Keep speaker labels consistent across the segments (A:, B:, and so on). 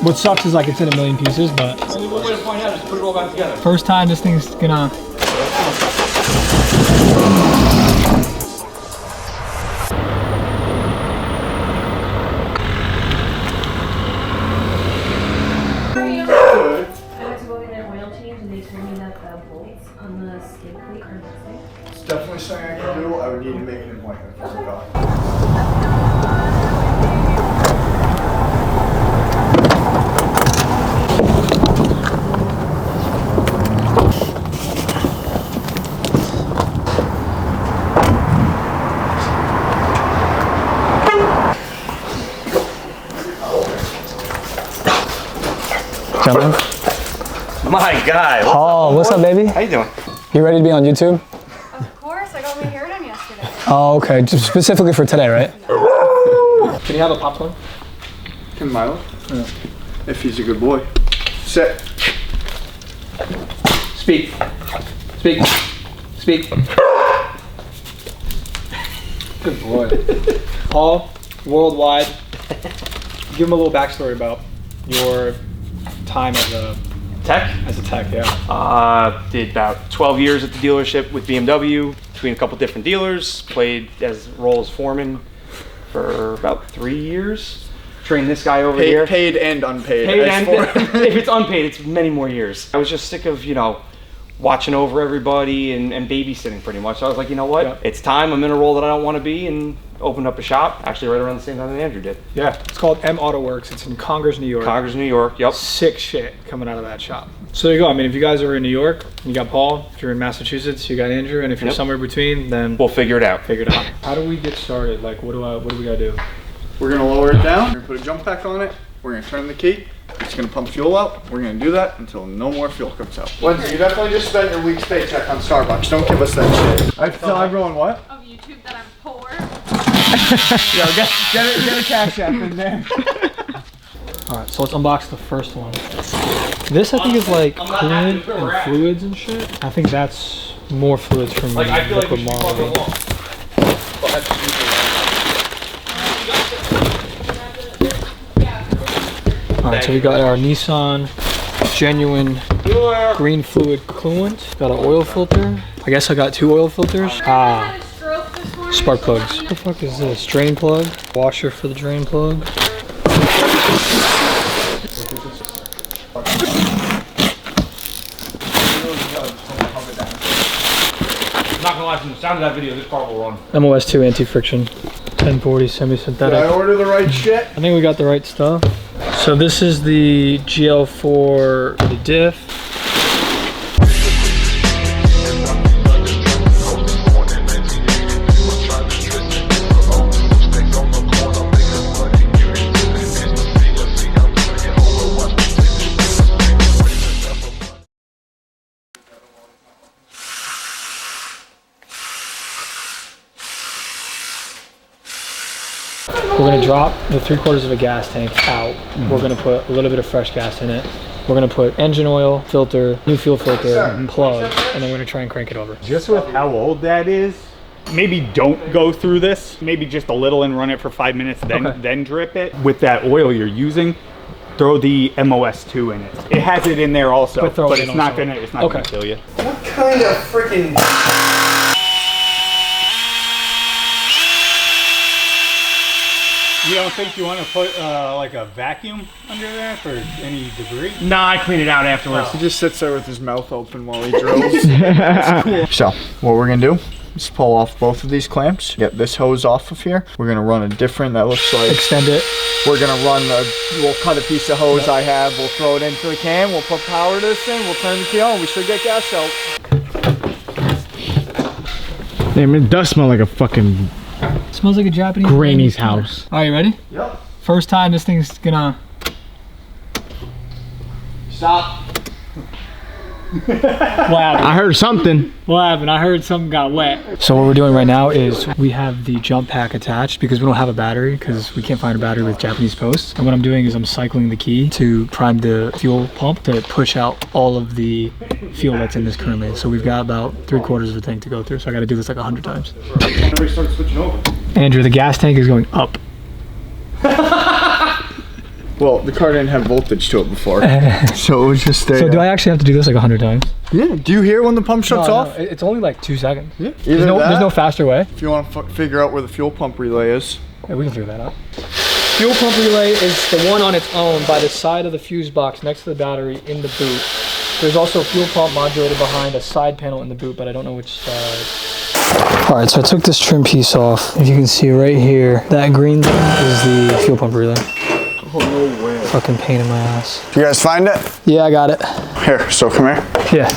A: What sucks is like it's in a million pieces, but
B: only one way to find out is put it all back together.
A: first time this thing's gonna.
C: It's definitely something I can do. I would need to make an appointment for the car.
A: Gentlemen.
D: My guy.
A: Paul, what's up, baby?
D: How you doing?
A: You ready to be on YouTube?
E: Of course, I got my hair done yesterday.
A: Oh, okay. Just specifically for today, right? Can you have a popcorn?
C: Can Milo? Yeah. If he's a good boy. Sit.
A: Speak. Speak. Speak. Good boy. Paul, worldwide, give him a little backstory about your time as a
D: Tech?
A: As a tech, yeah.
D: Did about 12 years at the dealership with BMW, between a couple different dealers. Played as role as foreman for about 3 years. Trained this guy over here.
C: Paid and unpaid.
D: Paid and if it's unpaid, it's many more years. I was just sick of, you know, watching over everybody and babysitting pretty much. So I was like, you know what?
A: Yep.
D: It's time. I'm in a role that I don't want to be, and opened up a shop actually right around the same time that Andrew did.
A: Yeah, it's called M Autowerks. It's in Congers, New York.
D: Congers, New York. Yep.
A: Sick shit coming out of that shop. So there you go. I mean, if you guys are in New York, you got Paul. If you're in Massachusetts, you got Andrew. And if you're somewhere between, then
D: we'll figure it out.
A: Figure it out. How do we get started? Like, what do we gotta do?
C: We're gonna lower it down. We're gonna put a jump pack on it. We're gonna turn the key. It's gonna pump fuel out. We're gonna do that until no more fuel comes out. Lindsay, you definitely just spent your week's paycheck on Starbucks. Don't give us that shit. I have to tell everyone what?
E: Of YouTube that I'm poor.
C: Yo, get a cash app in there.
A: Alright, so let's unbox the first one. This I think is like coolant and fluids and shit. I think that's more fluids from LiquiMoly. Alright, so we got our Nissan genuine green fluid coolant. Got an oil filter. I guess I got 2 oil filters. Spark plugs. What the fuck is this? Drain plug. Washer for the drain plug.
B: I'm not gonna lie, from the sound of that video, this car will run.
A: MOS2 anti-friction. 1040 semi-synthetic.
C: Did I order the right shit?
A: I think we got the right stuff. So this is the GL4, the diff. We're gonna drop the 3/4 of a gas tank out. We're gonna put a little bit of fresh gas in it. We're gonna put engine oil, filter, new fuel filter, plug, and then we're gonna try and crank it over.
F: Just with how old that is, maybe don't go through this. Maybe just a little and run it for 5 minutes, then drip it. With that oil you're using, throw the MOS2 in it. It has it in there also, but it's not gonna kill you.
C: What kind of freaking...
F: You don't think you want to put like a vacuum under there for any debris?
B: Nah, I clean it out afterwards.
C: He just sits there with his mouth open while he drills. That's cool. So, what we're gonna do is pull off both of these clamps, get this hose off of here. We're gonna run a different, that looks like...
A: Extend it.
C: We're gonna we'll cut a piece of hose I have, we'll throw it into the can, we'll put power to this thing, we'll turn the key on, we should get gas out.
G: Damn, it does smell like a fucking...
A: Smells like a Japanese
G: granny's house.
A: Are you ready?
C: Yep.
A: First time this thing's gonna...
C: Stop.
A: What happened?
G: I heard something.
A: What happened? I heard something got wet. So what we're doing right now is we have the jump pack attached because we don't have a battery because we can't find a battery with Japanese posts. And what I'm doing is I'm cycling the key to prime the fuel pump to push out all of the fuel that's in this currently. So we've got about 3/4 of the tank to go through. So I got to do this like 100 times.
B: Whenever we start switching over.
A: Andrew, the gas tank is going up.
C: Well, the car didn't have voltage to it before. So it was just a...
A: So do I actually have to do this like 100 times?
C: Yeah. Do you hear when the pump shuts off?
A: No, it's only like 2 seconds.
C: Yeah.
A: There's no faster way.
C: If you want to figure out where the fuel pump relay is.
A: Yeah, we can figure that out. Fuel pump relay is the one on its own by the side of the fuse box next to the battery in the boot. There's also a fuel pump modulator behind a side panel in the boot, but I don't know which side. All right, so I took this trim piece off. If you can see right here, that green thing is the fuel pump relay.
C: Oh, no way.
A: Fucking pain in my ass.
C: Did you guys find it?
A: Yeah, I got it.
C: Here, so come here.
A: Yeah.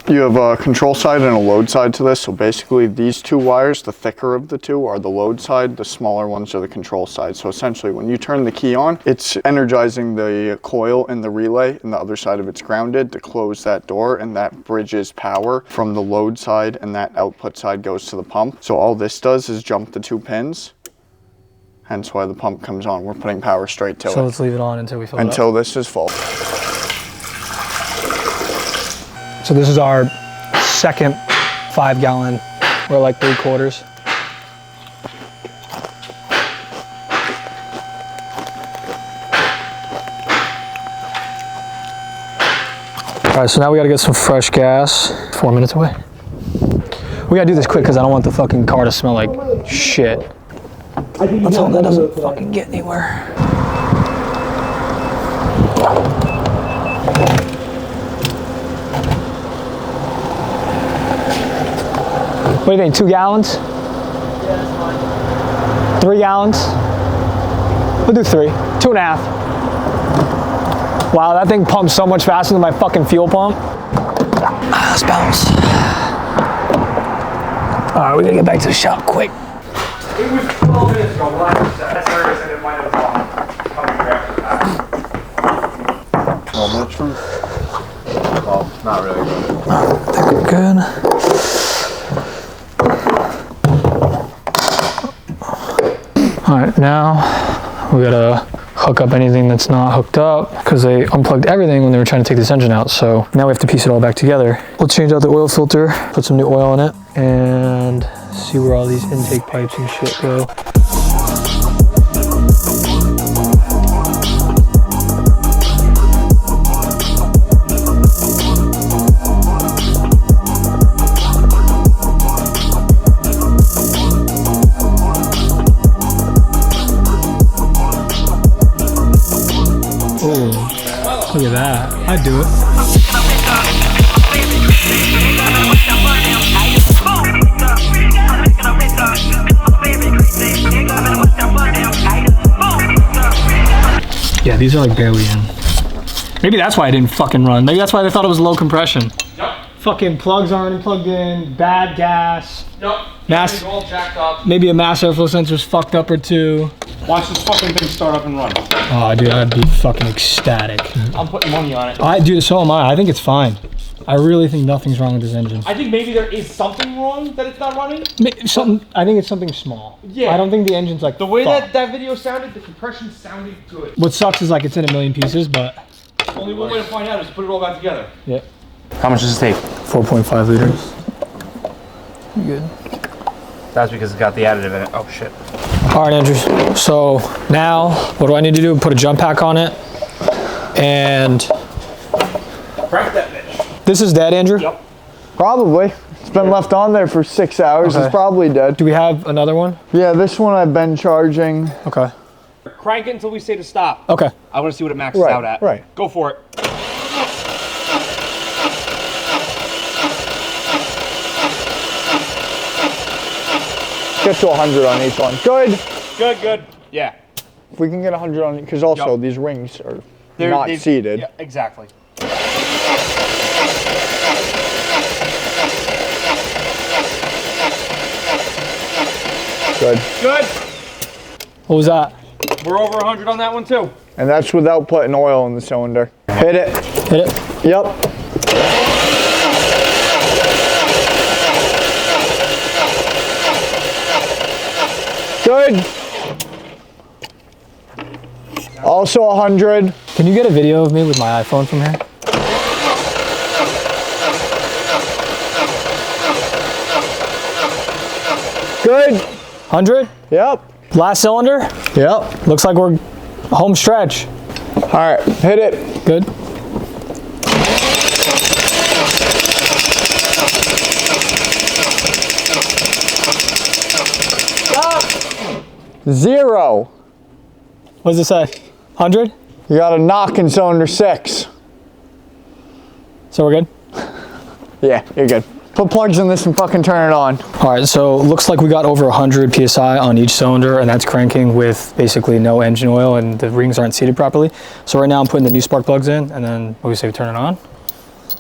C: You have a control side and a load side to this. So basically these two wires, the thicker of the two, are the load side. The smaller ones are the control side. So essentially when you turn the key on, it's energizing the coil in the relay and the other side of it's grounded to close that door, and that bridges power from the load side, and that output side goes to the pump. So all this does is jump the 2 pins. Hence why the pump comes on. We're putting power straight to it.
A: So let's leave it on until we fill it up.
C: Until this is full.
A: So this is our second 5-gallon. We're like 3/4. All right, so now we gotta get some fresh gas. 4 minutes away. We gotta do this quick because I don't want the fucking car to smell like shit. Let's hope that doesn't fucking get anywhere. What do you think, 2 gallons? Yeah, that's fine. 3 gallons? We'll do 3, 2.5. Wow, that thing pumps so much faster than my fucking fuel pump. Let's bounce. All right, we gotta get back to the shop quick.
D: It was 12 minutes ago when I was at service and it might have coming after that.
C: Well, much from... Well, not really good.
A: I think we're good. All right, now we gotta hook up anything that's not hooked up because they unplugged everything when they were trying to take this engine out. So now we have to piece it all back together. We'll change out the oil filter, put some new oil in it, and see where all these intake pipes and shit go. Oh, look at that. I'd do it. Yeah, these are like barely in. Maybe that's why I didn't fucking run. Maybe that's why they thought it was low compression.
B: Yep.
A: Fucking plugs aren't plugged in, bad gas.
B: Yep.
A: Mass,
B: all jacked up.
A: maybe a mass airflow sensor's fucked up or 2.
B: Watch this fucking thing start up and run.
A: Oh, dude, I'd be fucking ecstatic.
B: I'm putting money on it.
A: Dude, so am I. I think it's fine. I really think nothing's wrong with this engine.
B: I think maybe there is something wrong that it's not running.
A: I think it's something small.
B: Yeah.
A: I don't think the engine's like
B: The way
A: fucked.
B: that video sounded, the compression sounded good.
A: What sucks is like it's in a million pieces, but
B: Only one way to find out is to put it all back together.
A: yeah.
D: How much does this take?
A: 4.5 liters. You good?
D: That's because it's got the additive in it. Oh shit.
A: All right, Andrew. So now, what do I need to do? Put a jump pack on it, and
B: Crack that bitch.
A: this is dead, Andrew.
B: Yep.
C: Probably. It's been left on there for 6 hours.
A: Okay.
C: It's probably dead.
A: Do we have another one?
C: Yeah, this one I've been charging.
A: Okay.
B: Crank it until we say to stop.
A: Okay.
B: I want to see what it maxes
C: Right,
B: out at.
C: right.
B: Go for it.
C: Get to 100 on each one. Good.
B: Good, good. Yeah.
C: If we can get 100 on, because also
B: Yep.
C: these rings are not seated.
B: Yeah, exactly.
C: Good.
B: Good.
A: What was that?
B: We're over 100 on that one too.
C: And that's without putting oil in the cylinder. Hit it.
A: Hit it.
C: Yep. Good. Also 100.
A: Can you get a video of me with my iPhone from here?
C: Good.
A: 100?
C: Yep.
A: Last cylinder?
C: Yep.
A: Looks like we're Home stretch.
C: All right, hit it.
A: Good.
C: Zero.
A: What does it say? 100?
C: You got a knock in cylinder 6.
A: So we're good?
C: Yeah, you're good. Put plugs in this and fucking turn it on.
A: All right, so looks like we got over 100 PSI on each cylinder, and that's cranking with basically no engine oil, and the rings aren't seated properly. So right now I'm putting the new spark plugs in, and then what do we say we turn it on?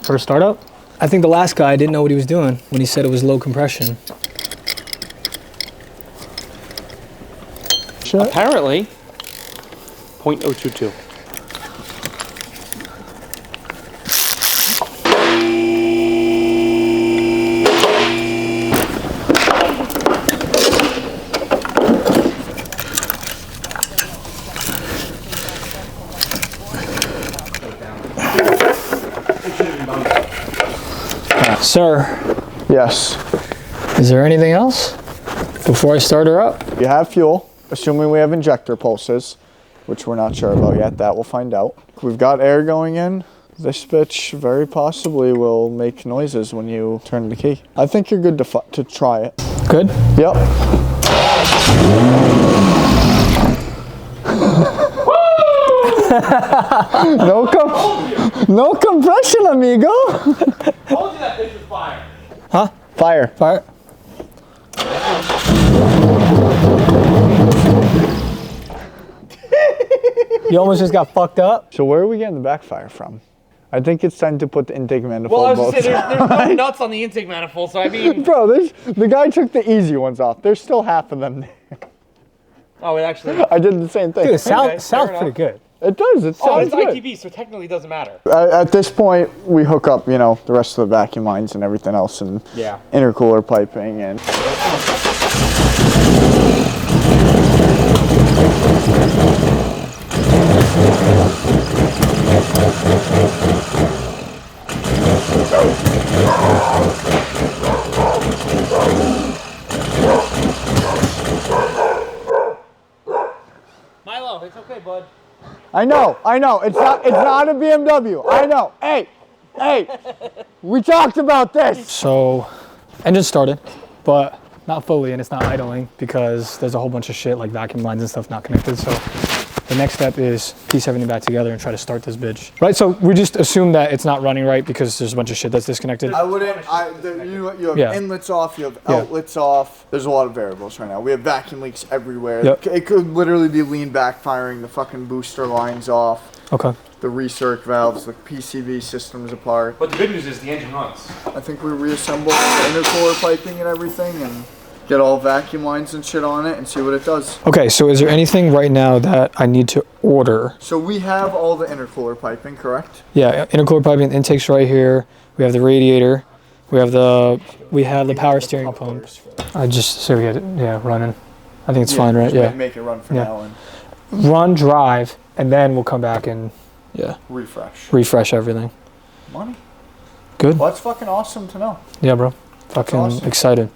A: First startup. I think the last guy didn't know what he was doing when he said it was low compression.
D: Apparently, 0.022.
A: Sir,
C: Yes.
A: is there anything else before I start her up?
C: You have fuel, assuming we have injector pulses, which we're not sure about yet. That we'll find out. We've got air going in. This bitch very possibly will make noises when you turn the key. I think you're good to try it.
A: Good?
C: Yep. No compression, amigo.
B: Told you that bitch was fire.
A: Huh?
C: Fire.
A: Fire. You almost just got fucked up.
C: So where are we getting the backfire from? I think it's time to put the intake manifold.
D: Well, I was gonna
C: bolts.
D: say, there's no nuts on the intake manifold, so I mean...
C: Bro, the guy took the easy ones off. There's still half of them there.
D: Oh, it actually...
C: I did the same thing.
A: Dude, it sounds
D: fair
A: pretty good.
C: It does. It
D: Oh,
C: sounds
D: it's
C: good.
D: ITB, so technically it doesn't matter.
C: At this point, we hook up, you know, the rest of the vacuum lines and everything else, and
D: Yeah.
C: intercooler piping and.
D: Milo, it's okay, bud.
C: I know. It's not a BMW. I know. Hey, we talked about this.
A: So, engine started, but not fully, and it's not idling because there's a whole bunch of shit like vacuum lines and stuff not connected. So the next step is piece everything back together and try to start this bitch. Right, so we just assume that it's not running right because there's a bunch of shit that's disconnected.
C: I wouldn't. You have
A: Yeah.
C: inlets off. You have outlets off. There's a lot of variables right now. We have vacuum leaks everywhere.
A: Yep.
C: It could literally be lean backfiring. The fucking booster lines off.
A: Okay.
C: The recirc valves. The PCV systems apart.
B: But the good news is the engine runs.
C: I think we reassemble the intercooler piping and everything and get all vacuum lines and shit on it and see what it does.
A: Okay, so is there anything right now that I need to order?
C: So we have all the intercooler piping, correct?
A: Yeah, intercooler piping, intake's right here. We have the radiator. We have the power steering pump. I just say we get it, running. I think it's fine, right? Yeah.
C: Make it run for
A: Yeah.
C: now and
A: Run, drive, and then we'll come back and refresh everything.
C: Money.
A: Good.
C: Well, that's fucking awesome to know.
A: Yeah, bro. Fucking
C: awesome.
A: excited.